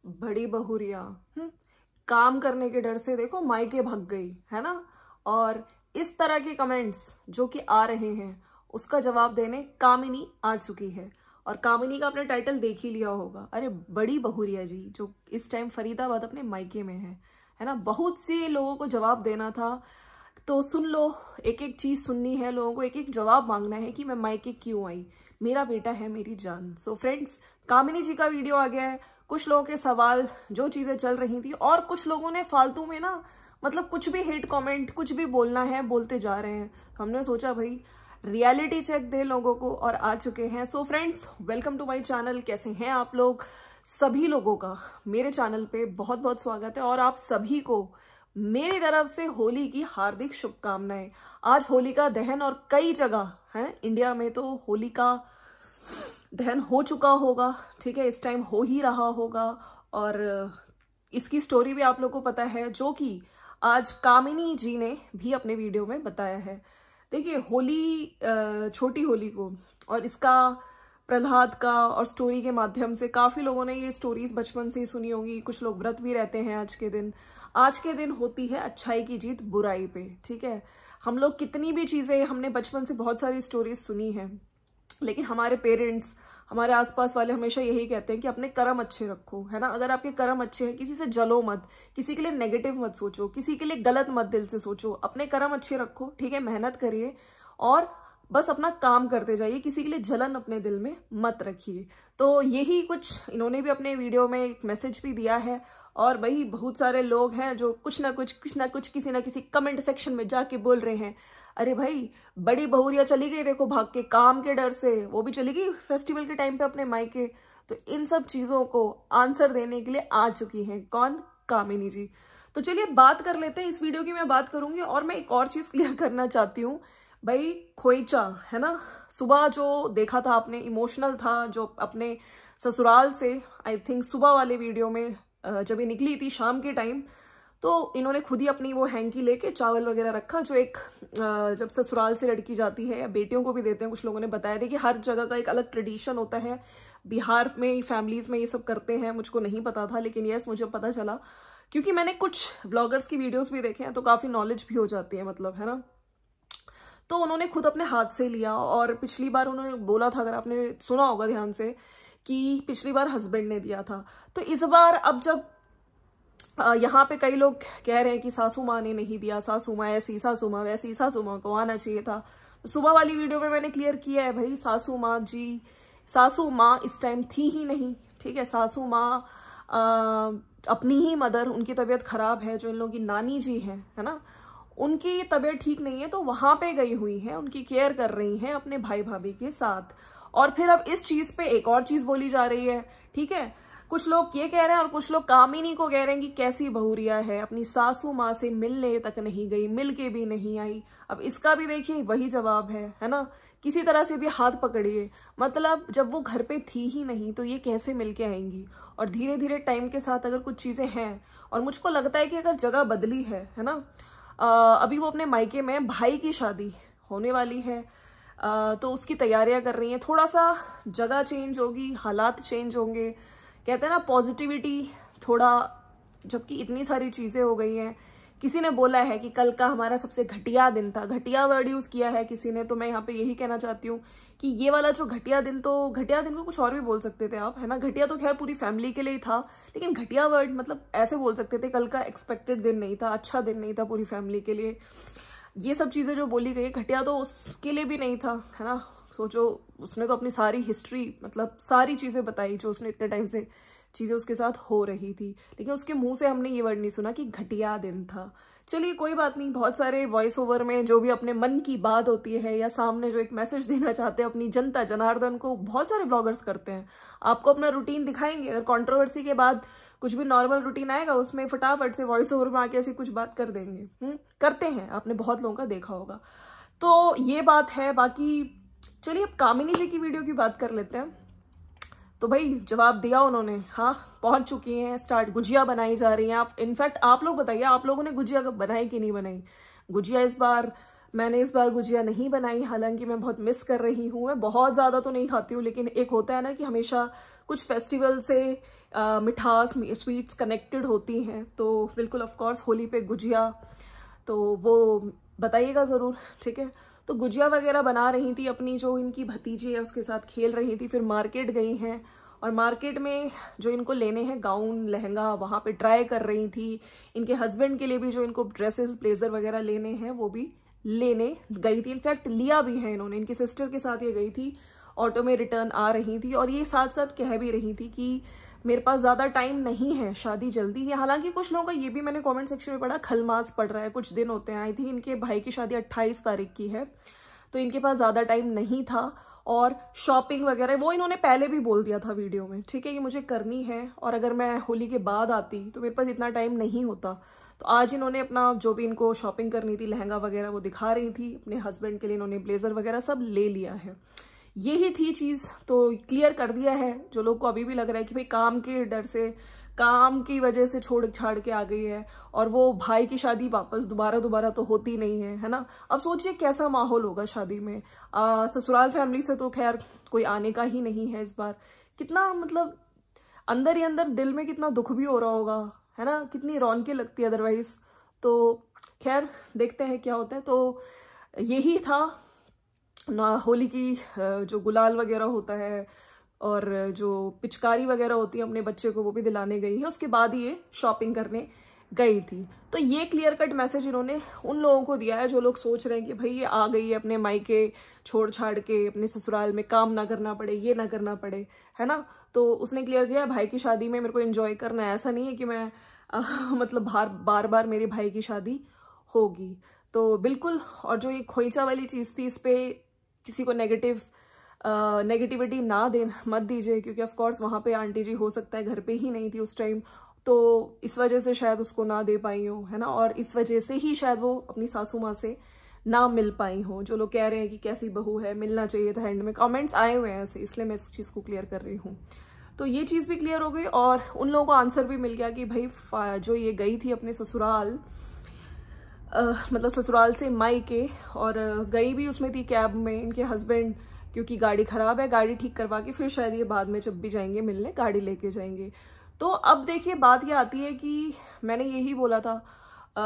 बड़ी बहुरिया काम करने के डर से देखो मायके भाग गई है ना। और इस तरह के कमेंट्स जो कि आ रहे हैं उसका जवाब देने कामिनी आ चुकी है। और कामिनी का आपने टाइटल देख ही लिया होगा, अरे बड़ी बहुरिया जी जो इस टाइम फरीदाबाद अपने मायके में है ना। बहुत से लोगों को जवाब देना था, तो सुन लो, एक एक चीज सुननी है, लोगों को एक एक जवाब मांगना है कि मैं मायके क्यों आई, मेरा बेटा है मेरी जान। सो फ्रेंड्स, कामिनी जी का वीडियो आ गया है। कुछ लोगों के सवाल, जो चीजें चल रही थी, और कुछ लोगों ने फालतू में ना मतलब कुछ भी हेट कमेंट, कुछ भी बोलना है बोलते जा रहे हैं। तो हमने सोचा भाई रियलिटी चेक दे लोगों को, और आ चुके हैं। So friends, welcome to my channel. कैसे हैं आप लोग? सभी लोगों का मेरे चैनल पे बहुत बहुत स्वागत है, और आप सभी को मेरी तरफ से होली की हार्दिक शुभकामनाएं। आज होली का दहन, और कई जगह है इंडिया में तो होली का दहन हो चुका होगा, ठीक है, इस टाइम हो ही रहा होगा। और इसकी स्टोरी भी आप लोगों को पता है, जो कि आज कामिनी जी ने भी अपने वीडियो में बताया है। देखिए, होली, छोटी होली को, और इसका प्रहलाद का और स्टोरी के माध्यम से काफी लोगों ने ये स्टोरीज बचपन से ही सुनी होगी। कुछ लोग व्रत भी रहते हैं आज के दिन। आज के दिन होती है अच्छाई की जीत बुराई पे, ठीक है। हम लोग कितनी भी चीजें, हमने बचपन से बहुत सारी स्टोरीज सुनी है, लेकिन हमारे पेरेंट्स, हमारे आसपास वाले हमेशा यही कहते हैं कि अपने कर्म अच्छे रखो, है ना। अगर आपके कर्म अच्छे हैं, किसी से जलो मत, किसी के लिए नेगेटिव मत सोचो, किसी के लिए गलत मत दिल से सोचो, अपने कर्म अच्छे रखो, ठीक है, मेहनत करिए और बस अपना काम करते जाइए, किसी के लिए जलन अपने दिल में मत रखिए। तो यही कुछ इन्होंने भी अपने वीडियो में एक मैसेज भी दिया है। और वही बहुत सारे लोग हैं जो कुछ ना कुछ किसी ना किसी कमेंट सेक्शन में जाके बोल रहे हैं, अरे भाई बड़ी बहुरिया चली गई देखो भाग के, काम के डर से, वो भी चली गई फेस्टिवल के टाइम पे अपने मायके। तो इन सब चीजों को आंसर देने के लिए आ चुकी हैं कौन? कामिनी जी। तो चलिए बात कर लेते हैं। इस वीडियो की मैं बात करूंगी, और मैं एक और चीज क्लियर करना चाहती हूँ भाई। खोइचा है ना, सुबह जो देखा था आपने, इमोशनल था, जो अपने ससुराल से आई थिंक सुबह वाले वीडियो में जब ये निकली थी शाम के टाइम, तो इन्होंने खुद ही अपनी वो हैंकी लेके चावल वगैरह रखा, जो एक जब ससुराल से लड़की जाती है, या बेटियों को भी देते हैं, कुछ लोगों ने बताया था कि हर जगह का एक अलग ट्रेडिशन होता है। बिहार में फैमिलीज में ये सब करते हैं, मुझको नहीं पता था, लेकिन यस मुझे पता चला, क्योंकि मैंने कुछ व्लॉगर्स की वीडियोस भी देखे हैं, तो काफी नॉलेज भी हो जाती है, मतलब, है ना। तो उन्होंने खुद अपने हाथ से लिया, और पिछली बार उन्होंने बोला था, अगर आपने सुना होगा ध्यान से, कि पिछली बार हस्बैंड ने दिया था। तो इस बार अब जब यहाँ पे कई लोग कह रहे हैं कि सासू माँ ने नहीं दिया, सासू माँ ऐसी, सासू माँ वैसी, सासू माँ को आना चाहिए था। तो सुबह वाली वीडियो में मैंने क्लियर किया है भाई, सासू माँ इस टाइम थी ही नहीं, ठीक है। सासू माँ अपनी ही मदर, उनकी तबीयत खराब है, जो इन लोगों की नानी जी है ना, उनकी तबीयत ठीक नहीं है, तो वहां पे गई हुई है, उनकी केयर कर रही हैं अपने भाई भाभी के साथ। और फिर अब इस चीज पे एक और चीज बोली जा रही है, ठीक है। कुछ लोग ये कह रहे हैं, और कुछ लोग कामिनी को कह रहे हैं कि कैसी बहुरिया है, अपनी सासू माँ से मिलने तक नहीं गई, मिल के भी नहीं आई। अब इसका भी देखिए वही जवाब है ना, किसी तरह से भी हाथ पकड़िए। मतलब जब वो घर पे थी ही नहीं, तो ये कैसे मिल के आएंगी? और धीरे धीरे टाइम के साथ अगर कुछ चीजें हैं, और मुझको लगता है कि अगर जगह बदली है ना, अभी वो अपने मायके में, भाई की शादी होने वाली है, तो उसकी तैयारियां कर रही हैं, थोड़ा सा जगह चेंज होगी, हालात चेंज होंगे, कहते हैं ना पॉजिटिविटी थोड़ा, जबकि इतनी सारी चीजें हो गई हैं। किसी ने बोला है कि कल का हमारा सबसे घटिया दिन था, घटिया वर्ड यूज किया है किसी ने, तो मैं यहाँ पे यही कहना चाहती हूँ कि ये वाला जो घटिया दिन, तो घटिया दिन को कुछ और भी बोल सकते थे आप, है ना। घटिया तो खैर पूरी फैमिली के लिए ही था, लेकिन घटिया वर्ड मतलब ऐसे बोल सकते थे, कल का एक्सपेक्टेड दिन नहीं था, अच्छा दिन नहीं था पूरी फैमिली के लिए। ये सब चीजें जो बोली गई, घटिया तो उसके लिए भी नहीं था, है ना। सोचो, उसने तो अपनी सारी हिस्ट्री, मतलब सारी चीजें बताई जो उसने इतने टाइम से चीजें उसके साथ हो रही थी, लेकिन उसके मुंह से हमने ये वर्ड नहीं सुना कि घटिया दिन था। चलिए कोई बात नहीं, बहुत सारे वॉइस ओवर में जो भी अपने मन की बात होती है, या सामने जो एक मैसेज देना चाहते हैं अपनी जनता जनार्दन को, बहुत सारे ब्लॉगर्स करते हैं। आपको अपना रूटीन दिखाएंगे, अगर कंट्रोवर्सी के बाद कुछ भी नॉर्मल रूटीन आएगा, उसमें फटाफट से वॉइस ओवर में आके ऐसी कुछ बात कर देंगे। करते हैं, आपने बहुत लोगों का देखा होगा। तो ये बात है। बाकी चलिए अब कामिनी जी की वीडियो की बात कर लेते हैं। तो भाई जवाब दिया उन्होंने, हाँ, पहुंच चुकी हैं, स्टार्ट, गुजिया बनाई जा रही हैं। आप इनफैक्ट आप लोग बताइए, आप लोगों ने गुजिया बनाई कि नहीं बनाई? गुजिया इस बार मैंने इस बार गुजिया नहीं बनाई, हालांकि मैं बहुत मिस कर रही हूँ। मैं बहुत ज़्यादा तो नहीं खाती हूँ, लेकिन एक होता है ना कि हमेशा कुछ फेस्टिवल से मिठास स्वीट्स कनेक्टेड होती हैं, तो बिल्कुल ऑफ कोर्स होली पे गुजिया, तो वो बताइएगा ज़रूर, ठीक है। तो गुजिया वगैरह बना रही थी, अपनी जो इनकी भतीजी है उसके साथ खेल रही थी। फिर मार्केट गई हैं और मार्केट में जो इनको लेने हैं गाउन लहंगा वहाँ पे ट्राई कर रही थी। इनके हस्बैंड के लिए भी जो इनको ड्रेसेस ब्लेजर वगैरह लेने हैं वो भी लेने गई थी। इनफैक्ट लिया भी है इन्होंने, इनकी सिस्टर के साथ ये गई थी, ऑटो में रिटर्न आ रही थी और ये साथ साथ कह भी रही थी कि मेरे पास ज़्यादा टाइम नहीं है, शादी जल्दी है। हालांकि कुछ लोगों का ये भी मैंने कमेंट सेक्शन में पढ़ा खलमास पड़ रहा है, कुछ दिन होते हैं। आई थिंक इनके भाई की शादी 28 तारीख की है, तो इनके पास ज़्यादा टाइम नहीं था। और शॉपिंग वगैरह वो इन्होंने पहले भी बोल दिया था वीडियो में, ठीक है, कि मुझे करनी है और अगर मैं होली के बाद आती तो मेरे पास इतना टाइम नहीं होता। तो आज इन्होंने अपना जो भी इनको शॉपिंग करनी थी लहंगा वगैरह वो दिखा रही थी। अपने हस्बैंड के लिए इन्होंने ब्लेजर वगैरह सब ले लिया है। यही थी चीज़, तो क्लियर कर दिया है। जो लोग को अभी भी लग रहा है कि भाई काम के डर से, काम की वजह से छोड़ छाड़ के आ गई है और वो भाई की शादी वापस दोबारा तो होती नहीं है, है ना। अब सोचिए कैसा माहौल होगा शादी में। ससुराल फैमिली से तो खैर कोई आने का ही नहीं है इस बार। कितना मतलब अंदर ही अंदर दिल में कितना दुख भी हो रहा होगा, है ना, कितनी रौनकें लगती है अदरवाइज। तो खैर देखते हैं क्या होता है। तो यही था होली की जो गुलाल वगैरह होता है और जो पिचकारी वगैरह होती है अपने बच्चे को वो भी दिलाने गई है। उसके बाद ये शॉपिंग करने गई थी। तो ये क्लियर कट मैसेज इन्होंने उन लोगों को दिया है जो लोग सोच रहे हैं कि भाई ये आ गई है अपने मायके छोड़ छाड़ के, अपने ससुराल में काम ना करना पड़े, ये ना करना पड़े, है ना। तो उसने क्लियर किया भाई की शादी में मेरे को एंजॉय करना है, ऐसा नहीं है कि मैं मतलब बार बार मेरे भाई की शादी होगी। तो बिल्कुल। और जो ये खोइचा वाली चीज़ थी, इस पर किसी को नेगेटिविटी मत दीजिए, क्योंकि ऑफ कोर्स वहाँ पे आंटी जी हो सकता है घर पे ही नहीं थी उस टाइम, तो इस वजह से शायद उसको ना दे पाई हो, है ना। और इस वजह से ही शायद वो अपनी सासू माँ से ना मिल पाई हो। जो लोग कह रहे हैं कि कैसी बहू है, मिलना चाहिए था एंड में, कमेंट्स आए हुए हैं ऐसे, इसलिए मैं इस चीज़ को क्लियर कर रही हूँ। तो ये चीज़ भी क्लियर हो गई और उन लोगों को आंसर भी मिल गया कि भाई जो ये गई थी अपने ससुराल, मतलब ससुराल से मायके, और गई भी उसमें थी कैब में। इनके हस्बैंड क्योंकि गाड़ी ख़राब है, गाड़ी ठीक करवा के फिर शायद ये बाद में जब भी जाएंगे मिलने गाड़ी लेके जाएंगे। तो अब देखिए बात ये आती है कि मैंने यही बोला था,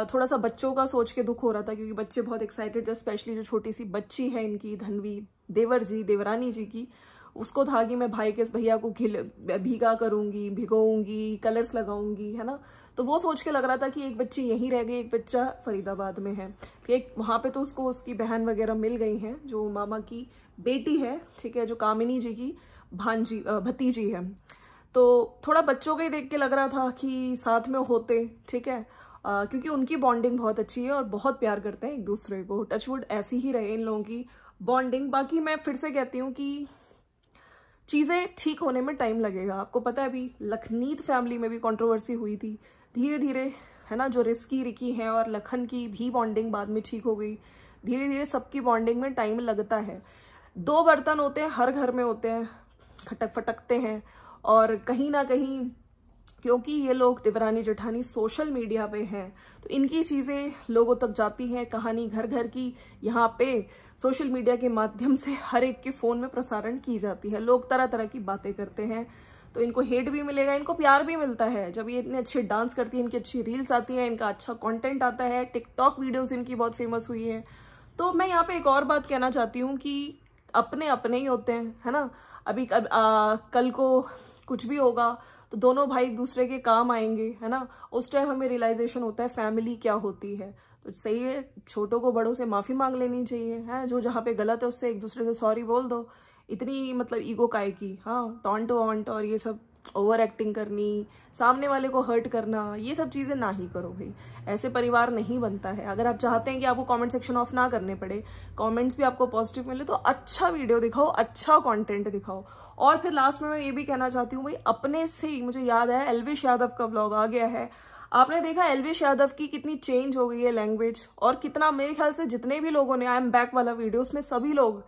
थोड़ा सा बच्चों का सोच के दुख हो रहा था, क्योंकि बच्चे बहुत एक्साइटेड थे, स्पेशली जो छोटी सी बच्ची है इनकी धनवी, देवरानी जी की, उसको था कि मैं भाई के भैया को भीगा करूंगी, भिगोऊंगी, कलर्स लगाऊंगी, है ना। तो वो सोच के लग रहा था कि एक बच्ची यहीं रह गई, एक बच्चा फरीदाबाद में है। एक वहाँ पे तो उसको उसकी बहन वगैरह मिल गई हैं, जो मामा की बेटी है, ठीक है, जो कामिनी जी की भतीजी है। तो थोड़ा बच्चों का ही देख के लग रहा था कि साथ में होते, ठीक है, क्योंकि उनकी बॉन्डिंग बहुत अच्छी है और बहुत प्यार करते हैं एक दूसरे को। टचवुड ऐसी ही रहे इन लोगों की बॉन्डिंग। बाकी मैं फिर से कहती हूँ कि चीज़ें ठीक होने में टाइम लगेगा। आपको पता है अभी लखनीत फैमिली में भी कंट्रोवर्सी हुई थी, धीरे धीरे, है ना, जो रिकी है और लखन की भी बॉन्डिंग बाद में ठीक हो गई। धीरे धीरे सबकी बॉन्डिंग में टाइम लगता है। दो बर्तन होते हैं, हर घर में होते हैं, खटक फटकते हैं, और कहीं ना कहीं क्योंकि ये लोग देवरानी जेठानी सोशल मीडिया पे हैं तो इनकी चीज़ें लोगों तक जाती हैं, कहानी घर घर की यहाँ पे सोशल मीडिया के माध्यम से हर एक के फ़ोन में प्रसारण की जाती है। लोग तरह तरह की बातें करते हैं, तो इनको हेट भी मिलेगा, इनको प्यार भी मिलता है जब ये इतने अच्छे डांस करती है, इनकी अच्छी रील्स आती हैं, इनका अच्छा कंटेंट आता है, टिकटॉक वीडियोस इनकी बहुत फेमस हुई है। तो मैं यहाँ पे एक और बात कहना चाहती हूँ कि अपने अपने ही होते हैं, है ना। अभी कल को कुछ भी होगा तो दोनों भाई एक दूसरे के काम आएंगे, है ना। उस टाइम हमें रियलाइजेशन होता है फैमिली क्या होती है। तो सही है, छोटों को बड़ों से माफ़ी मांग लेनी चाहिए, है, जो जहाँ पे गलत है उससे एक दूसरे से सॉरी बोल दो। इतनी मतलब ईगो काय की, हाँ, टॉन्ट वॉन्ट और ये सब ओवर एक्टिंग करनी, सामने वाले को हर्ट करना, ये सब चीज़ें ना ही करो भाई। ऐसे परिवार नहीं बनता है। अगर आप चाहते हैं कि आपको कमेंट सेक्शन ऑफ ना करने पड़े, कमेंट्स भी आपको पॉजिटिव मिले, तो अच्छा वीडियो दिखाओ, अच्छा कंटेंट दिखाओ। और फिर लास्ट में मैं ये भी कहना चाहती हूँ भाई, अपने से ही मुझे याद है एल्विश यादव का व्लॉग आ गया है। आपने देखा एल्विश यादव की कितनी चेंज हो गई है लैंग्वेज, और कितना, मेरे ख्याल से जितने भी लोगों ने आई एम बैक वाला वीडियो, उसमें सभी लोग,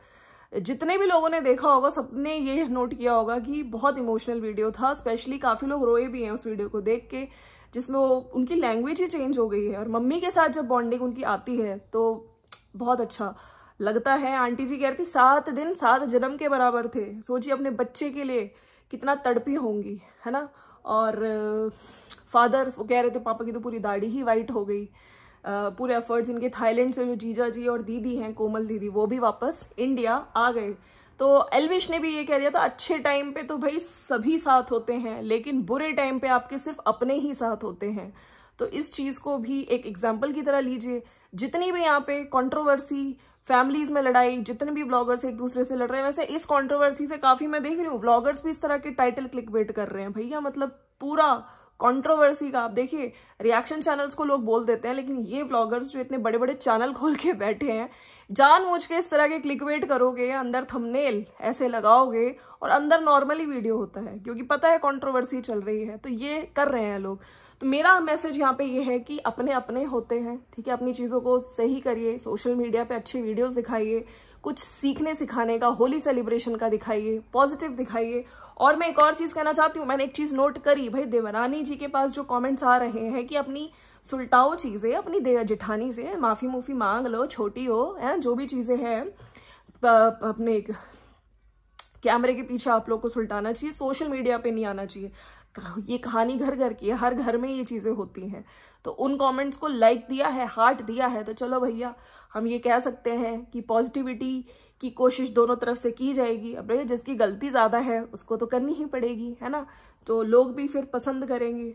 जितने भी लोगों ने देखा होगा सबने ये नोट किया होगा कि बहुत इमोशनल वीडियो था। स्पेशली काफ़ी लोग रोए भी हैं उस वीडियो को देख के, जिसमें वो उनकी लैंग्वेज ही चेंज हो गई है। और मम्मी के साथ जब बॉन्डिंग उनकी आती है तो बहुत अच्छा लगता है। आंटी जी कह रही थी 7 दिन 7 जन्म के बराबर थे। सोचिए अपने बच्चे के लिए कितना तड़पी होंगी, है ना। और फादर वो कह रहे थे पापा की तो पूरी दाढ़ी ही वाइट हो गई। पूरे एफर्ट्स इनके थाईलैंड से जो जीजा जी और दीदी हैं कोमल दीदी, वो भी वापस इंडिया आ गए। तो एल्विश ने भी ये कह दिया था अच्छे टाइम पे तो भाई सभी साथ होते हैं, लेकिन बुरे टाइम पे आपके सिर्फ अपने ही साथ होते हैं। तो इस चीज को भी एक एग्जाम्पल की तरह लीजिए। जितनी भी यहाँ पे कंट्रोवर्सी, फैमिलीज में लड़ाई, जितने भी व्लॉगर्स एक दूसरे से लड़ रहे हैं, वैसे इस कंट्रोवर्सी से काफी मैं देख रही हूँ व्लॉगर्स भी इस तरह के टाइटल क्लिकबेट कर रहे हैं भैया। मतलब पूरा कंट्रोवर्सी का आप देखिए, रिएक्शन चैनल्स को लोग बोल देते हैं, लेकिन ये व्लॉगर्स जो इतने बड़े बड़े चैनल खोल के बैठे हैं, जानबूझ के इस तरह के क्लिकबेट करोगे, अंदर थंबनेल ऐसे लगाओगे और अंदर नॉर्मली वीडियो होता है, क्योंकि पता है कंट्रोवर्सी चल रही है, तो ये कर रहे हैं लोग। तो मेरा मैसेज यहाँ पे ये है कि अपने अपने होते हैं, ठीक है, अपनी चीजों को सही करिए, सोशल मीडिया पे अच्छी वीडियोस दिखाइए, कुछ सीखने सिखाने का, होली सेलिब्रेशन का दिखाइए, पॉजिटिव दिखाइए। और मैं एक और चीज कहना चाहती हूँ, मैंने एक चीज नोट करी भाई, देवरानी जी के पास जो कमेंट्स आ रहे हैं कि अपनी सुलटाओ चीजें, अपनी जेठानी से माफी मुफी मांग लो, छोटी हो, है जो भी चीजें हैं अपने कैमरे के पीछे आप लोग को सुलटाना चाहिए, सोशल मीडिया पे नहीं आना चाहिए। ये कहानी घर घर की है, हर घर में ये चीजें होती हैं। तो उन कमेंट्स को लाइक दिया है, हार्ट दिया है, तो चलो भैया हम ये कह सकते हैं कि पॉजिटिविटी की कोशिश दोनों तरफ से की जाएगी। अब भैया जिसकी गलती ज्यादा है उसको तो करनी ही पड़ेगी, है ना। तो लोग भी फिर पसंद करेंगे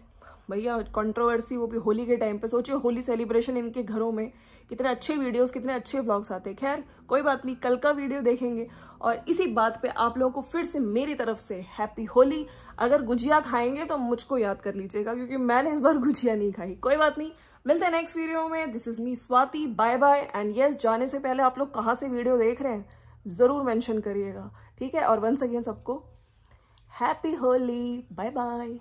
भैया कंट्रोवर्सी, वो भी होली के टाइम पे। सोचिए होली सेलिब्रेशन, इनके घरों में कितने अच्छे वीडियोस, कितने अच्छे व्लॉग्स आते हैं। खैर कोई बात नहीं, कल का वीडियो देखेंगे। और इसी बात पे आप लोगों को फिर से मेरी तरफ से हैप्पी होली। अगर गुजिया खाएंगे तो मुझको याद कर लीजिएगा, क्योंकि मैंने इस बार गुजिया नहीं खाई। कोई बात नहीं, मिलते हैं नेक्स्ट वीडियो में। This is me Swati, bye bye. And yes, जाने से पहले आप लोग कहाँ से वीडियो देख रहे हैं जरूर मेंशन करिएगा, ठीक है। और वंस अगेन सबको हैप्पी होली, बाय बाय।